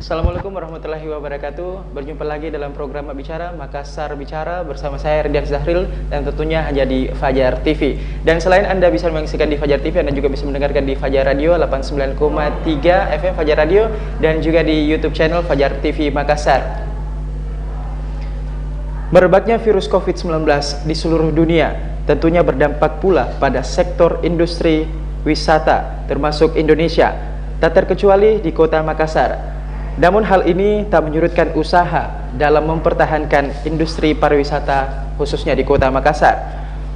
Assalamualaikum warahmatullahi wabarakatuh. Berjumpa lagi dalam program Bicara Makassar Bicara bersama saya Rdian Zahril dan tentunya hanya di Fajar TV. Dan selain Anda bisa menyaksikan di Fajar TV, Anda juga bisa mendengarkan di Fajar Radio 89,3 FM Fajar Radio dan juga di YouTube channel Fajar TV Makassar. Merebaknya virus COVID-19 di seluruh dunia tentunya berdampak pula pada sektor industri wisata termasuk Indonesia, tak terkecuali di kota Makassar. Namun hal ini tak menyurutkan usaha dalam mempertahankan industri pariwisata khususnya di kota Makassar.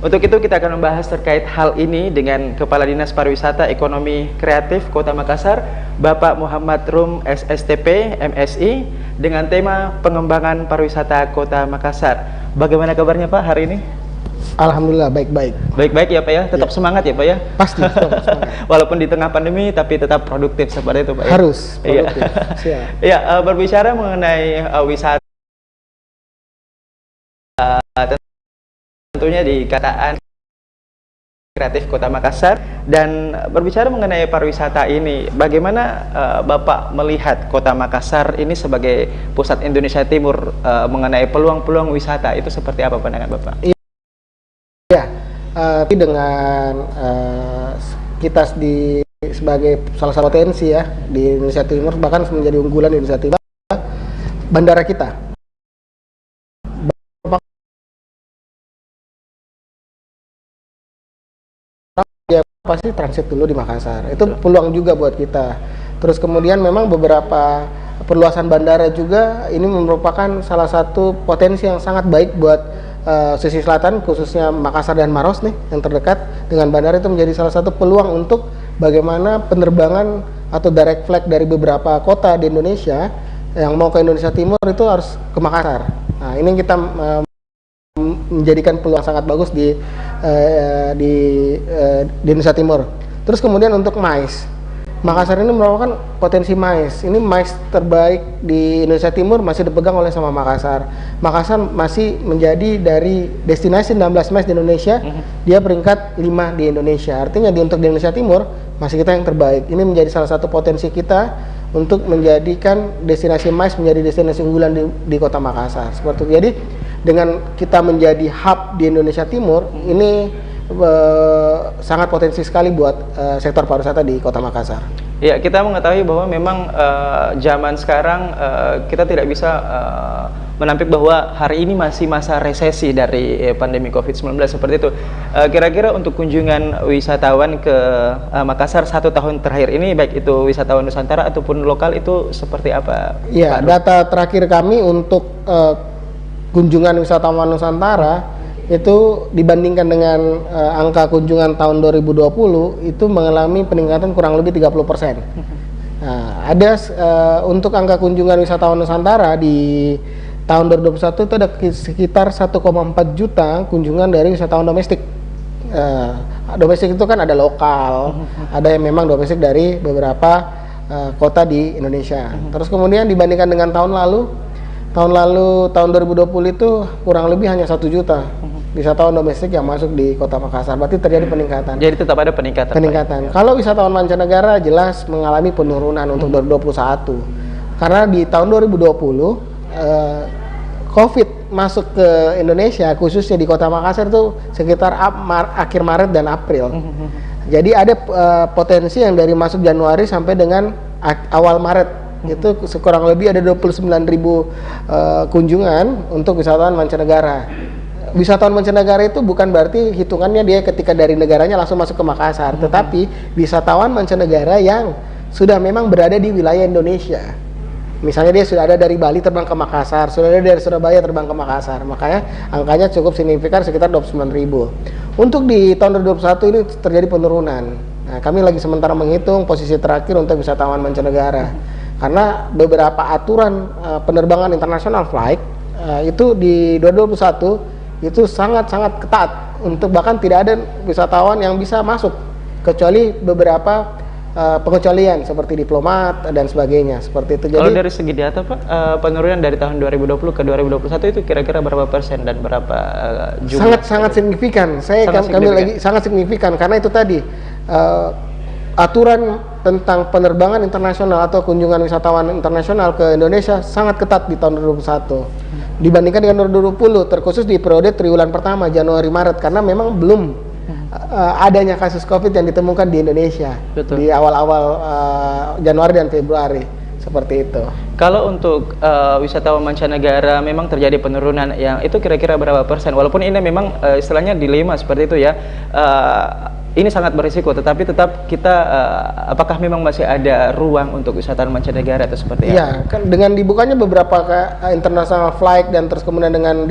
Untuk itu kita akan membahas terkait hal ini dengan Kepala Dinas Pariwisata Ekonomi Kreatif Kota Makassar, Bapak Muhammad Rum SSTP MSI, dengan tema pengembangan pariwisata Kota Makassar. Bagaimana kabarnya Pak hari ini? Alhamdulillah baik-baik. Baik-baik ya Pak ya, tetap semangat ya Pak ya. Pasti. Walaupun di tengah pandemi tapi tetap produktif seperti itu Pak. Harus produktif. Iya, berbicara mengenai wisata, tentunya di kataan kreatif Kota Makassar, dan berbicara mengenai pariwisata ini, bagaimana Bapak melihat Kota Makassar ini sebagai pusat Indonesia Timur mengenai peluang-peluang wisata itu seperti apa pandangan Bapak? Ya, tapi dengan kita sebagai salah satu potensi ya di Indonesia Timur, bahkan menjadi unggulan di Indonesia Timur, bandara kita ya pasti transit dulu di Makassar. Itu peluang juga buat kita. Terus kemudian memang beberapa perluasan bandara juga ini merupakan salah satu potensi yang sangat baik buat sisi selatan, khususnya Makassar dan Maros nih yang terdekat dengan bandara. Itu menjadi salah satu peluang untuk bagaimana penerbangan atau direct flight dari beberapa kota di Indonesia yang mau ke Indonesia Timur itu harus ke Makassar. Nah, ini kita menjadikan peluang sangat bagus di Indonesia Timur. Terus kemudian untuk MICE, Makassar ini merupakan potensi MICE. Ini MICE terbaik di Indonesia Timur masih dipegang oleh sama Makassar. Makassar masih menjadi dari destinasi 16 MICE di Indonesia, dia peringkat 5 di Indonesia. Artinya untuk di Indonesia Timur masih kita yang terbaik. Ini menjadi salah satu potensi kita untuk menjadikan destinasi MICE menjadi destinasi unggulan di Kota Makassar. Seperti itu. Jadi dengan kita menjadi hub di Indonesia Timur, ini sangat potensi sekali buat sektor pariwisata di Kota Makassar. Ya, kita mengetahui bahwa memang zaman sekarang kita tidak bisa menampik bahwa hari ini masih masa resesi dari pandemi COVID-19 seperti itu. Kira-kira untuk kunjungan wisatawan ke Makassar 1 tahun terakhir ini, baik itu wisatawan Nusantara ataupun lokal, itu seperti apa? Ya, data terakhir kami untuk kunjungan wisatawan Nusantara itu dibandingkan dengan angka kunjungan tahun 2020 itu mengalami peningkatan kurang lebih 30%. Nah, ada untuk angka kunjungan wisatawan Nusantara di tahun 2021 itu ada sekitar 1,4 juta kunjungan dari wisatawan domestik. Domestik itu kan ada lokal, ada yang memang domestik dari beberapa kota di Indonesia. Terus kemudian dibandingkan dengan tahun lalu tahun 2020 itu kurang lebih hanya 1 juta wisatawan domestik yang masuk di Kota Makassar. Berarti terjadi peningkatan. Jadi tetap ada peningkatan. Kalau wisatawan mancanegara jelas mengalami penurunan untuk 2021. Karena di tahun 2020 COVID masuk ke Indonesia, khususnya di Kota Makassar itu sekitar akhir Maret dan April. Jadi ada potensi yang dari masuk Januari sampai dengan awal Maret. Itu kurang lebih ada 29.000 kunjungan untuk wisatawan mancanegara. Wisatawan mancanegara itu bukan berarti hitungannya dia ketika dari negaranya langsung masuk ke Makassar, tetapi wisatawan mancanegara yang sudah memang berada di wilayah Indonesia. Misalnya dia sudah ada dari Bali terbang ke Makassar, sudah ada dari Surabaya terbang ke Makassar, makanya angkanya cukup signifikan sekitar 29.000. Untuk di tahun 2021 ini terjadi penurunan. Nah, kami lagi sementara menghitung posisi terakhir untuk wisatawan mancanegara. Karena beberapa aturan penerbangan internasional flight itu di 2021 itu sangat-sangat ketat, untuk bahkan tidak ada wisatawan yang bisa masuk kecuali beberapa pengecualian seperti diplomat dan sebagainya, seperti itu. Kalau dari segi data Pak, penurunan dari tahun 2020 ke 2021 itu kira-kira berapa persen dan berapa jumlah? Sangat signifikan. Kami lagi sangat signifikan karena itu tadi aturan tentang penerbangan internasional atau kunjungan wisatawan internasional ke Indonesia sangat ketat di tahun 2021 dibandingkan dengan 2020, terkhusus di periode triwulan pertama Januari Maret, karena memang belum adanya kasus COVID yang ditemukan di Indonesia. Betul. Di awal-awal Januari dan Februari seperti itu. Kalau untuk wisatawan mancanegara memang terjadi penurunan, yang itu kira-kira berapa persen? Walaupun ini memang istilahnya dilema seperti itu ya. Ini sangat berisiko, tetapi tetap kita apakah memang masih ada ruang untuk wisatawan mancanegara atau seperti apa? Iya, kan dengan dibukanya beberapa international flight dan terus kemudian dengan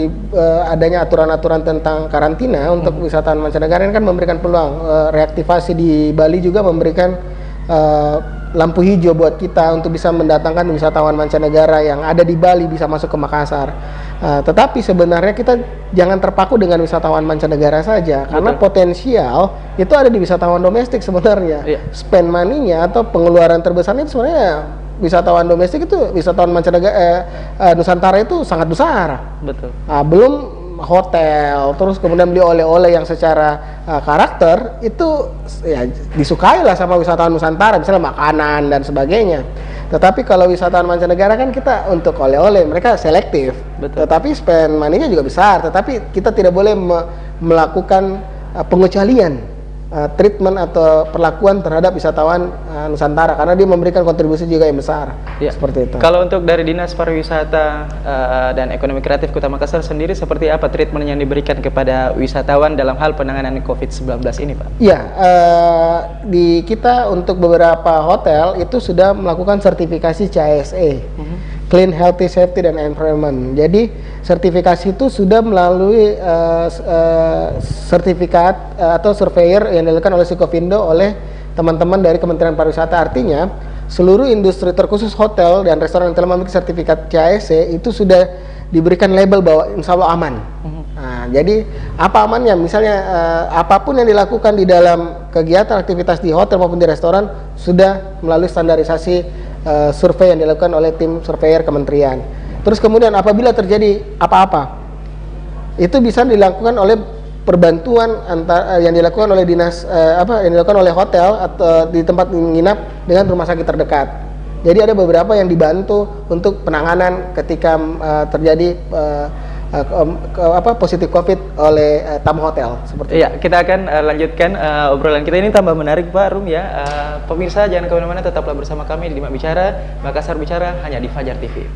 adanya aturan-aturan tentang karantina untuk wisatawan mancanegara ini kan memberikan peluang. Reaktivasi di Bali juga memberikan lampu hijau buat kita untuk bisa mendatangkan wisatawan mancanegara yang ada di Bali bisa masuk ke Makassar. Tetapi sebenarnya kita jangan terpaku dengan wisatawan mancanegara saja, karena potensial itu ada di wisatawan domestik sebenarnya. Spend money-nya atau pengeluaran terbesarnya itu sebenarnya wisatawan domestik, itu wisatawan mancanegara Nusantara itu sangat besar. Betul. Belum hotel, terus kemudian beli oleh-oleh yang secara karakter itu ya disukai lah sama wisatawan Nusantara, misalnya makanan dan sebagainya. Tetapi kalau wisatawan mancanegara kan kita untuk oleh-oleh mereka selektif. Betul. Tetapi spend money-nya juga besar, tetapi kita tidak boleh melakukan pengecualian treatment atau perlakuan terhadap wisatawan Nusantara, karena dia memberikan kontribusi juga yang besar. Ya. Seperti itu. Kalau untuk dari Dinas Pariwisata dan Ekonomi Kreatif Kota Makassar sendiri, seperti apa treatment yang diberikan kepada wisatawan dalam hal penanganan COVID-19 ini, Pak? Iya, di kita untuk beberapa hotel itu sudah melakukan sertifikasi CASE, Clean, Healthy, Safety, dan Environment. Jadi sertifikasi itu sudah melalui sertifikat atau surveyor yang dilakukan oleh Sikopindo oleh teman-teman dari Kementerian Pariwisata. Artinya seluruh industri terkhusus hotel dan restoran yang telah memiliki sertifikat CASE itu sudah diberikan label bahwa insya Allah aman. Nah, jadi apa amannya? Misalnya apapun yang dilakukan di dalam kegiatan aktivitas di hotel maupun di restoran sudah melalui standarisasi survei yang dilakukan oleh tim surveyor kementerian. Terus kemudian apabila terjadi apa-apa, itu bisa dilakukan oleh perbantuan yang dilakukan oleh dinas yang dilakukan oleh hotel atau di tempat menginap dengan rumah sakit terdekat. Jadi ada beberapa yang dibantu untuk penanganan ketika terjadi positif COVID oleh tamu hotel seperti itu. Kita akan lanjutkan obrolan kita ini tambah menarik, Pak Rum ya. Pemirsa jangan kemana-mana, tetaplah bersama kami di Dimak Bicara, Makassar Bicara hanya di Fajar TV.